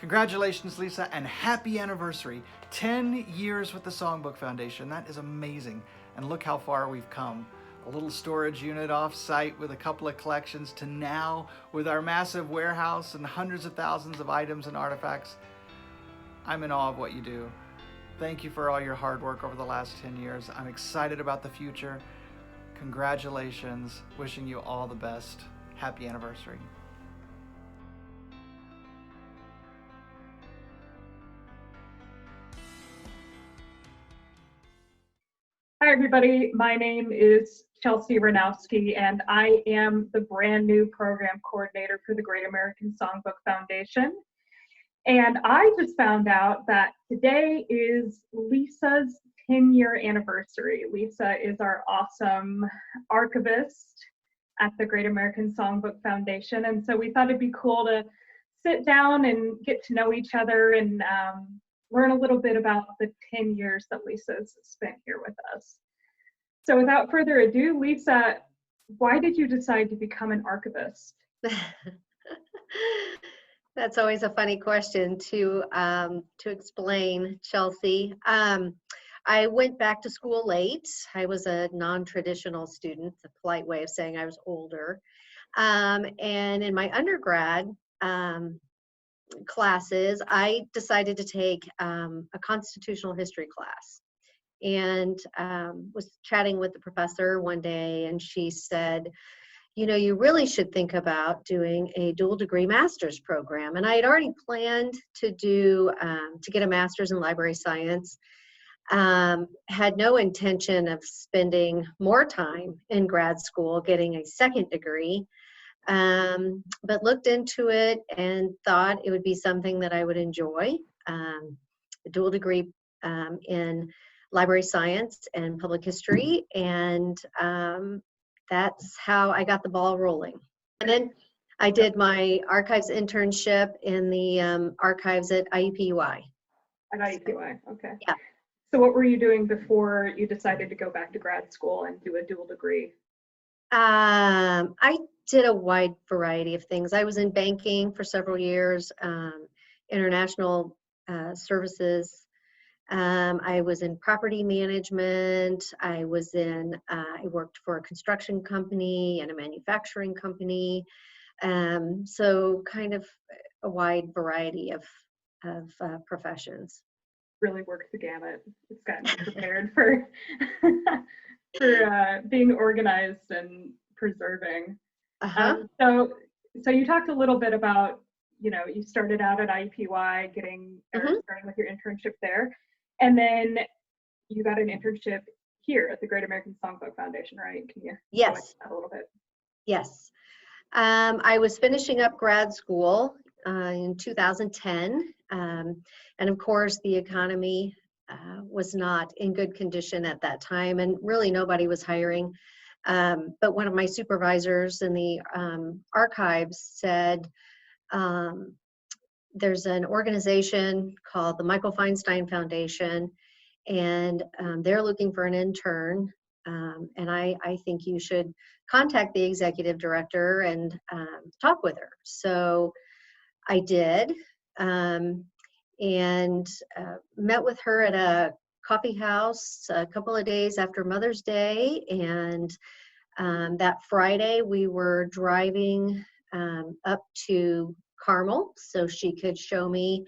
Congratulations, Lisa, and happy anniversary. 10 years with the Songbook Foundation. That is amazing. And look how far we've come. A little storage unit off-site with a couple of collections to now with our massive warehouse and hundreds of thousands of items and artifacts. I'm in awe of what you do. Thank you for all your hard work over the last 10 years. I'm excited about the future. Congratulations. Wishing you all the best. Happy anniversary. Hi, everybody. My name is Chelsea Ranowski, and I am the brand new program coordinator for the Great American Songbook Foundation. And I just found out that today is Lisa's 10-year anniversary. Lisa is our awesome archivist at the Great American Songbook Foundation. And so we thought it'd be cool to sit down and get to know each other and learn a little bit about the 10 years that Lisa's spent here with us. So without further ado, Lisa, why did you decide to become an archivist? That's always a funny question to explain, Chelsea. I went back to school late. I was a non-traditional student, a polite way of saying I was older. And in my undergrad classes, I decided to take a constitutional history class, and was chatting with the professor one day, and she said, you know, you really should think about doing a dual degree master's program. And I had already planned to get a master's in library science. Had no intention of spending more time in grad school getting a second degree, but looked into it and thought it would be something that I would enjoy. A dual degree in library science and public history, and that's how I got the ball rolling. And then I did my archives internship in the archives at IUPUI. At IUPUI, okay. Yeah. So what were you doing before you decided to go back to grad school and do a dual degree? I did a wide variety of things. I was in banking for several years, international services. I was in property management. I worked for a construction company and a manufacturing company. So kind of a wide variety of professions. Really worked the gamut. It's gotten you prepared for being organized and preserving. So you talked a little bit about, you know, you started out at IUPUI starting with your internship there, and then you got an internship here at the Great American Songbook Foundation, right? Can you go into that a little bit? Yes. I was finishing up grad school in 2010. And of course, the economy was not in good condition at that time, and really nobody was hiring. But one of my supervisors in the archives said, there's an organization called the Michael Feinstein Foundation, and they're looking for an intern. And I think you should contact the executive director and talk with her. So I did, and met with her at a coffee house a couple of days after Mother's Day. And that Friday we were driving up to Carmel so she could show me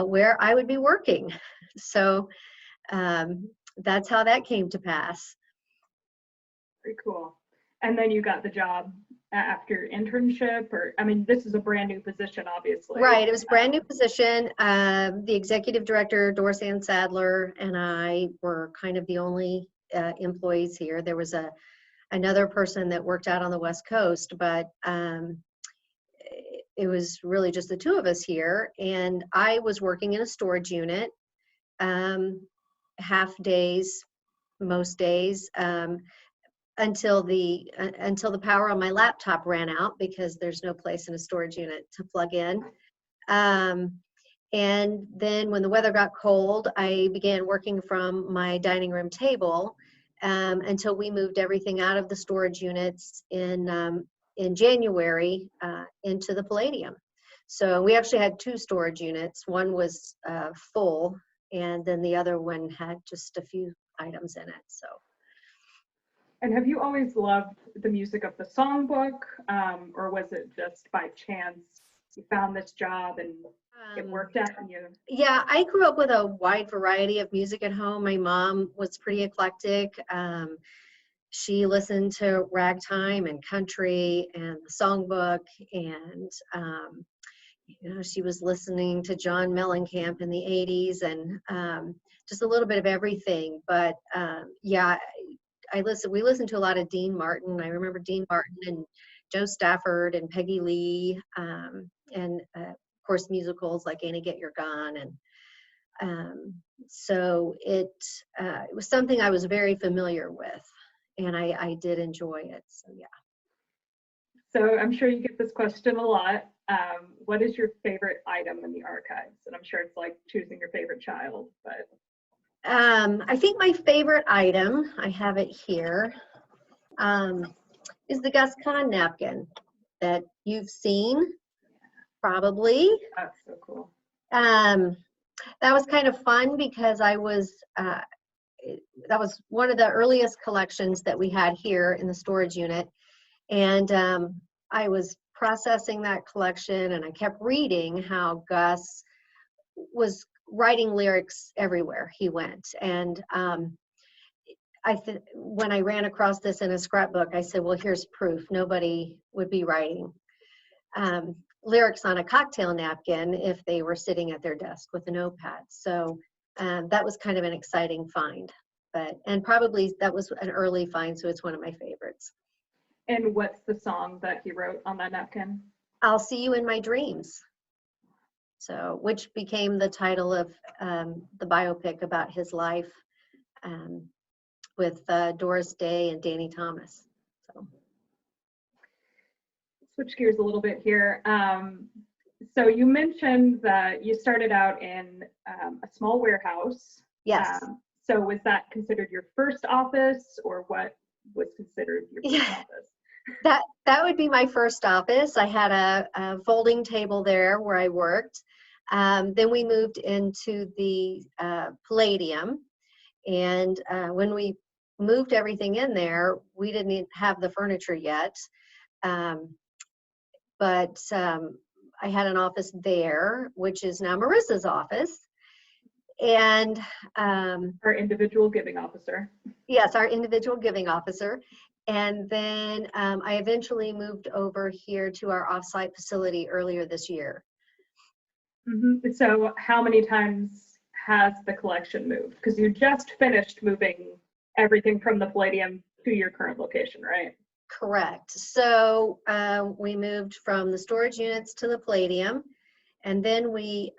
where I would be working. So that's how that came to pass. Very cool. And then you got the job after your internship, or, I mean, this is a brand new position, obviously. Right, it was a brand new position. The executive director, Doris Ann Sadler, and I were kind of the only employees here. There was another person that worked out on the West Coast, but it was really just the two of us here. And I was working in a storage unit, half days, most days, until the power on my laptop ran out, because there's no place in a storage unit to plug in. And then when the weather got cold, I began working from my dining room table until we moved everything out of the storage units in January into the Palladium. So we actually had 2 storage units. One was full, and then the other one had just a few items in it. So. And have you always loved the music of the songbook, or was it just by chance you found this job and it worked out? And you... Yeah, I grew up with a wide variety of music at home. My mom was pretty eclectic. She listened to ragtime and country and the songbook, and she was listening to John Mellencamp in the 80s, and just a little bit of everything. But yeah, we listened to a lot of Dean Martin. I remember Dean Martin and Joe Stafford and Peggy Lee, and of course musicals like Annie Get Your Gun. And so it was something I was very familiar with, and I did enjoy it. So yeah. So I'm sure you get this question a lot. What is your favorite item in the archives? And I'm sure it's like choosing your favorite child, but. I think my favorite item, I have it here, is the Gus Kahn napkin that you've seen, probably. That's so cool. That was kind of fun because that was one of the earliest collections that we had here in the storage unit. And I was processing that collection, and I kept reading how Gus was writing lyrics everywhere he went. And when I ran across this in a scrapbook, I said, well, here's proof. Nobody would be writing lyrics on a cocktail napkin if they were sitting at their desk with a notepad. So that was kind of an exciting find. And probably that was an early find, so it's one of my favorites. And what's the song that he wrote on that napkin? I'll See You in My Dreams. So, which became the title of the biopic about his life with Doris Day and Danny Thomas. So. Switch gears a little bit here. So you mentioned that you started out in a small warehouse. Yes. So was that considered your first office, or what was considered your first office? That would be my first office. I had a folding table there where I worked. Then we moved into the Palladium, and when we moved everything in there, we didn't have the furniture yet, but I had an office there, which is now Marissa's office. And our individual giving officer. Yes, our individual giving officer. And then I eventually moved over here to our offsite facility earlier this year. Mm-hmm. So how many times has the collection moved? Because you just finished moving everything from the Palladium to your current location, right? Correct. So we moved from the storage units to the Palladium, and then we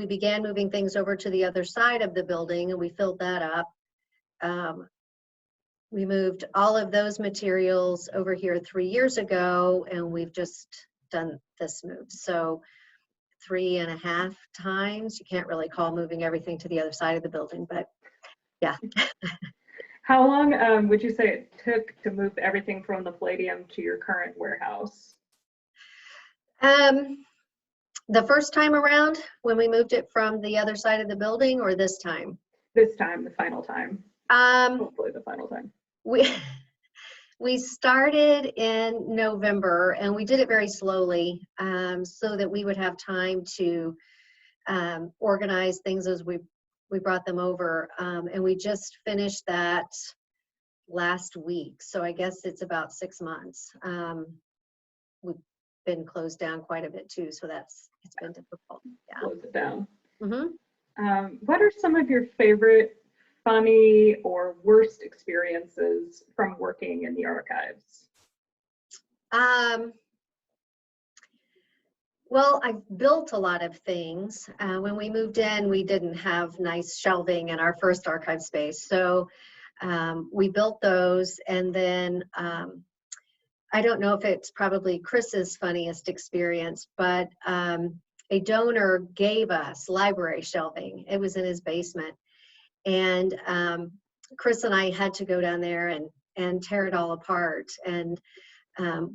began moving things over to the other side of the building, and we filled that up. We moved all of those materials over here 3 years ago, and we've just done this move. So 3.5 times. You can't really call moving everything to the other side of the building, but yeah. How long would you say it took to move everything from the Palladium to your current warehouse? The first time around, when we moved it from the other side of the building, or this time? This time, the final time. Hopefully the final time. We started in November, and we did it very slowly so that we would have time to organize things as we brought them over. And we just finished that last week. So I guess it's about 6 months. We've been closed down quite a bit too, so it's been difficult. Yeah. Close it down. Mm-hmm. What are some of your favorite funny or worst experiences from working in the archives? Well, I've built a lot of things. When we moved in, we didn't have nice shelving in our first archive space. So we built those, and then I don't know if it's probably Chris's funniest experience, but a donor gave us library shelving. It was in his basement. And Chris and I had to go down there and tear it all apart. And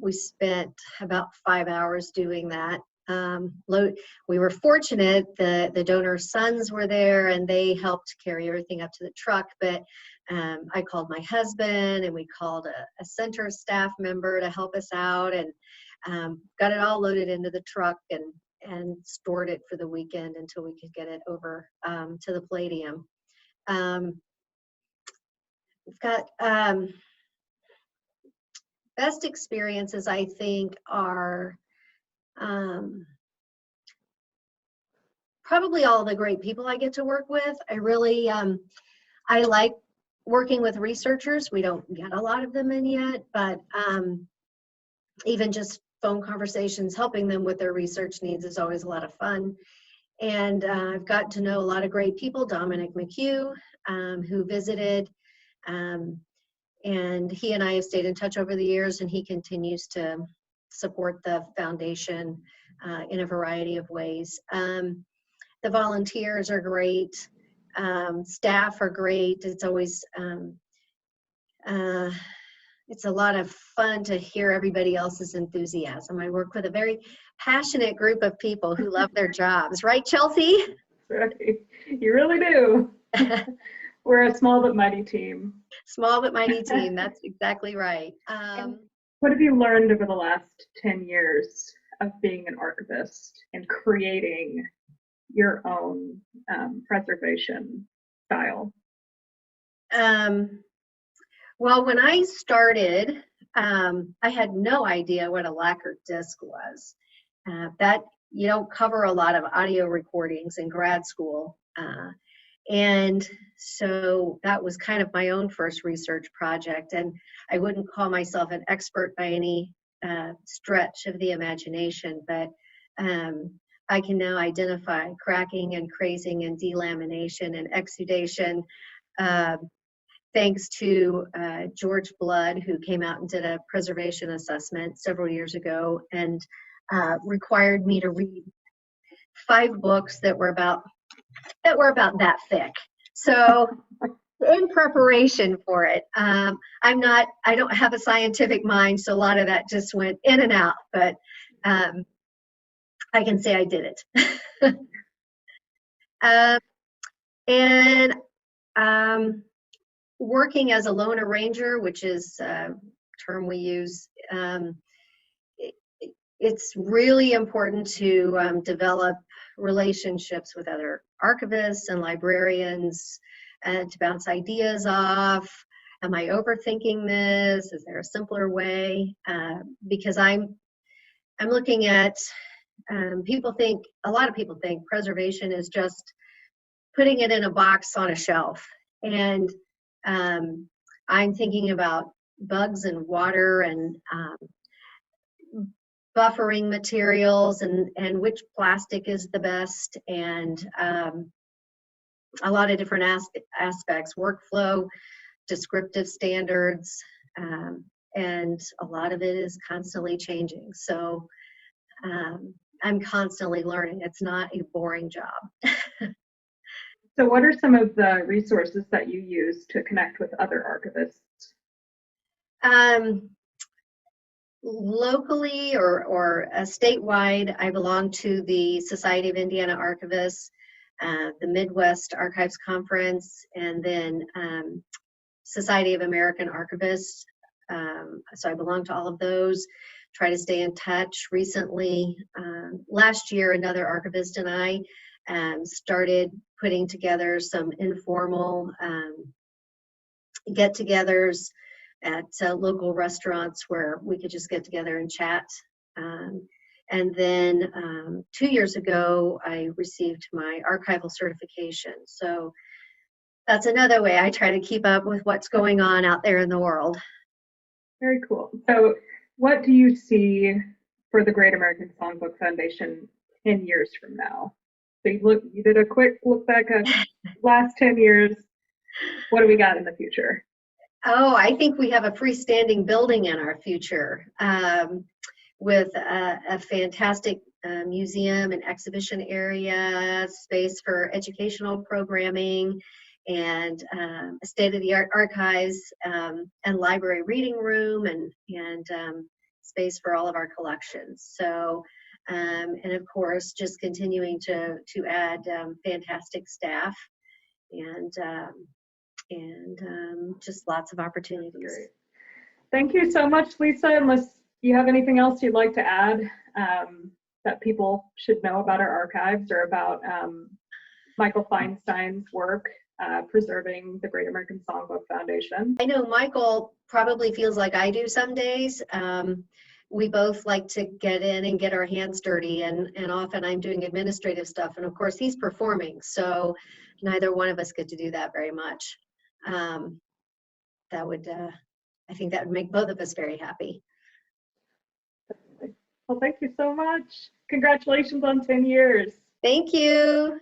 we spent about 5 hours doing that. We were fortunate, the donors' sons were there and they helped carry everything up to the truck, but I called my husband and we called a center staff member to help us out, and got it all loaded into the truck and stored it for the weekend until we could get it over to the Palladium. We've got best experiences, I think, are probably all the great people I get to work with. I really, I like working with researchers. We don't get a lot of them in yet, but even just phone conversations, helping them with their research needs is always a lot of fun. And I've gotten to know a lot of great people. Dominic McHugh, who visited, and he and I have stayed in touch over the years, and he continues to support the foundation in a variety of ways. The volunteers are great. Staff are great. It's always, it's a lot of fun to hear everybody else's enthusiasm. I work with a very passionate group of people who love their jobs. Right, Chelsea? Right. You really do. We're a small but mighty team. Small but mighty team. That's exactly right. What have you learned over the last 10 years of being an archivist and creating your own preservation style? Well, when I started, I had no idea what a lacquered disc was. That you don't cover a lot of audio recordings in grad school. And so that was kind of my own first research project. And I wouldn't call myself an expert by any stretch of the imagination, but I can now identify cracking and crazing and delamination and exudation, thanks to George Blood, who came out and did a preservation assessment several years ago and required me to read 5 books that were about that thick. So in preparation for it, I don't have a scientific mind, so a lot of that just went in and out, but I can say I did it. And working as a lone arranger, which is a term we use, it's really important to develop relationships with other archivists and librarians and to bounce ideas off. Am I overthinking this? Is there a simpler way? Because I'm looking at, a lot of people think preservation is just putting it in a box on a shelf. And I'm thinking about bugs and water and buffering materials and which plastic is the best, and a lot of different aspects, workflow, descriptive standards, and a lot of it is constantly changing. So I'm constantly learning. It's not a boring job. So what are some of the resources that you use to connect with other archivists? Locally or statewide, I belong to the Society of Indiana Archivists, the Midwest Archives Conference, and then Society of American Archivists. So I belong to all of those, try to stay in touch. Recently, last year, another archivist and I started putting together some informal get-togethers at local restaurants where we could just get together and chat. And then 2 years ago, I received my archival certification. So that's another way I try to keep up with what's going on out there in the world. Very cool. So what do you see for the Great American Songbook Foundation 10 years from now? So you did a quick look back at last 10 years. What do we got in the future? Oh, I think we have a freestanding building in our future with a fantastic museum and exhibition area, space for educational programming, and a state-of-the-art archives and library reading room, and space for all of our collections. So And of course, just continuing to add fantastic staff and just lots of opportunities. Great. Thank you so much, Lisa. Unless you have anything else you'd like to add that people should know about our archives or about Michael Feinstein's work preserving the Great American Songbook Foundation. I know Michael probably feels like I do some days. We both like to get in and get our hands dirty, and often I'm doing administrative stuff, and of course he's performing, so neither one of us get to do that very much. That would, I think that would make both of us very happy. Well, thank you so much. Congratulations on 10 years. Thank you.